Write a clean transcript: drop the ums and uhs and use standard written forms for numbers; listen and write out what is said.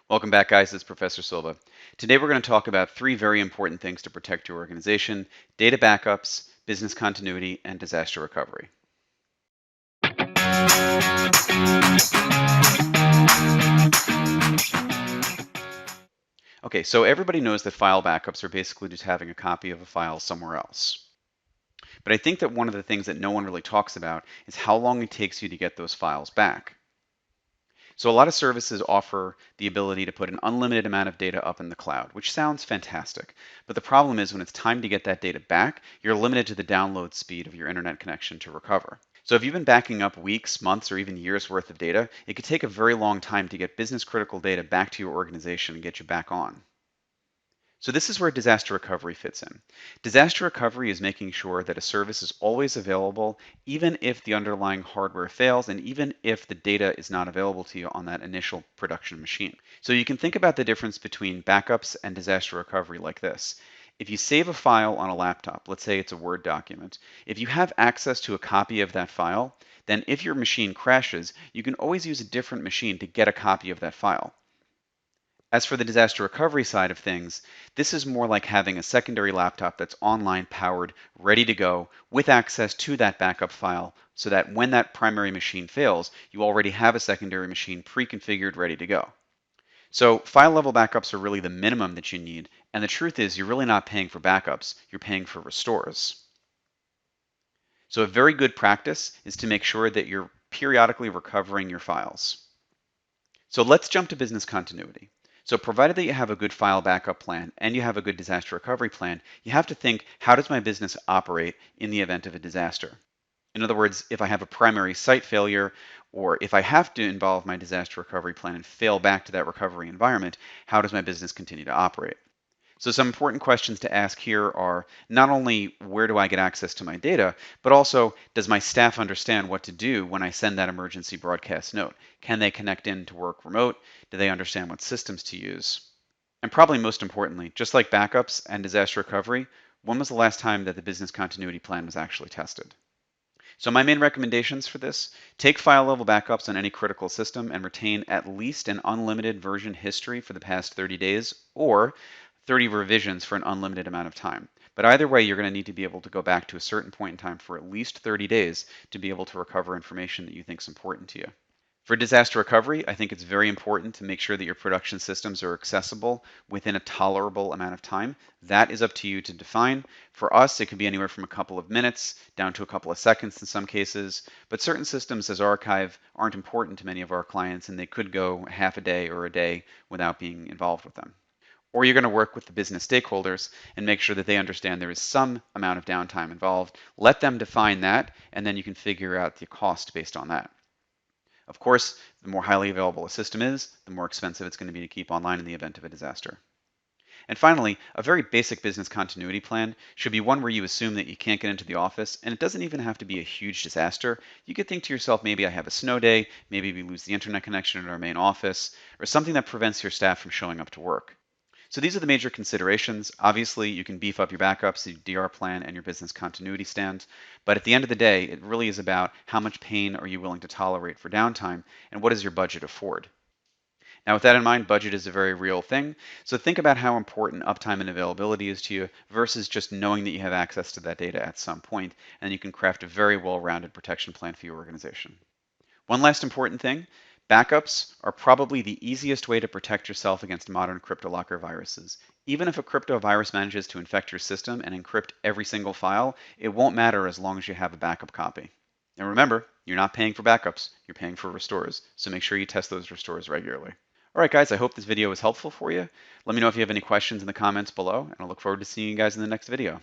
Welcome back, guys. It's Professor Silva. Today we're going to talk about three very important things to protect your organization: data backups, business continuity, and disaster recovery. Okay, so everybody knows that file backups are basically just having a copy of a file somewhere else. But I think that one of the things that no one really talks about is how long it takes you to get those files back. So a lot of services offer the ability to put an unlimited amount of data up in the cloud, which sounds fantastic. But the problem is when it's time to get that data back, you're limited to the download speed of your internet connection to recover. So if you've been backing up weeks, months, or even years worth of data, it could take a very long time to get business critical data back to your organization and get you back on. So this is where disaster recovery fits in. Disaster recovery is making sure that a service is always available, even if the underlying hardware fails and even if the data is not available to you on that initial production machine. So you can think about the difference between backups and disaster recovery like this. If you save a file on a laptop, let's say it's a Word document, if you have access to a copy of that file, then if your machine crashes, you can always use a different machine to get a copy of that file. As for the disaster recovery side of things, this is more like having a secondary laptop that's online powered, ready to go, with access to that backup file, so that when that primary machine fails, you already have a secondary machine pre-configured, ready to go. So file level backups are really the minimum that you need, and the truth is you're really not paying for backups, you're paying for restores. So a very good practice is to make sure that you're periodically recovering your files. So let's jump to business continuity. So provided that you have a good file backup plan and you have a good disaster recovery plan, you have to think, how does my business operate in the event of a disaster? In other words, if I have a primary site failure, or if I have to involve my disaster recovery plan and fail back to that recovery environment, how does my business continue to operate? So some important questions to ask here are not only where do I get access to my data, but also does my staff understand what to do when I send that emergency broadcast note? Can they connect in to work remote? Do they understand what systems to use? And probably most importantly, just like backups and disaster recovery, when was the last time that the business continuity plan was actually tested? So my main recommendations for this: take file level backups on any critical system and retain at least an unlimited version history for the past 30 days or 30 revisions for an unlimited amount of time. But either way, you're going to need to be able to go back to a certain point in time for at least 30 days to be able to recover information that you think is important to you. For disaster recovery, I think it's very important to make sure that your production systems are accessible within a tolerable amount of time. That is up to you to define. For us, it could be anywhere from a couple of minutes down to a couple of seconds in some cases, but certain systems as archive aren't important to many of our clients, and they could go half a day or a day without being involved with them. Or you're going to work with the business stakeholders and make sure that they understand there is some amount of downtime involved. Let them define that, and then you can figure out the cost based on that. Of course, the more highly available a system is, the more expensive it's going to be to keep online in the event of a disaster. And finally, a very basic business continuity plan should be one where you assume that you can't get into the office, and it doesn't even have to be a huge disaster. You could think to yourself, maybe I have a snow day, maybe we lose the internet connection in our main office, or something that prevents your staff from showing up to work. So these are the major considerations. Obviously, you can beef up your backups, your DR plan, and your business continuity stand. But at the end of the day, it really is about how much pain are you willing to tolerate for downtime, and what does your budget afford? Now, with that in mind, budget is a very real thing. So think about how important uptime and availability is to you versus just knowing that you have access to that data at some point, and you can craft a very well-rounded protection plan for your organization. One last important thing: backups are probably the easiest way to protect yourself against modern CryptoLocker viruses. Even if a crypto virus manages to infect your system and encrypt every single file, it won't matter as long as you have a backup copy. And remember, you're not paying for backups, you're paying for restores, so make sure you test those restores regularly. All right, guys, I hope this video was helpful for you. Let me know if you have any questions in the comments below, and I look forward to seeing you guys in the next video.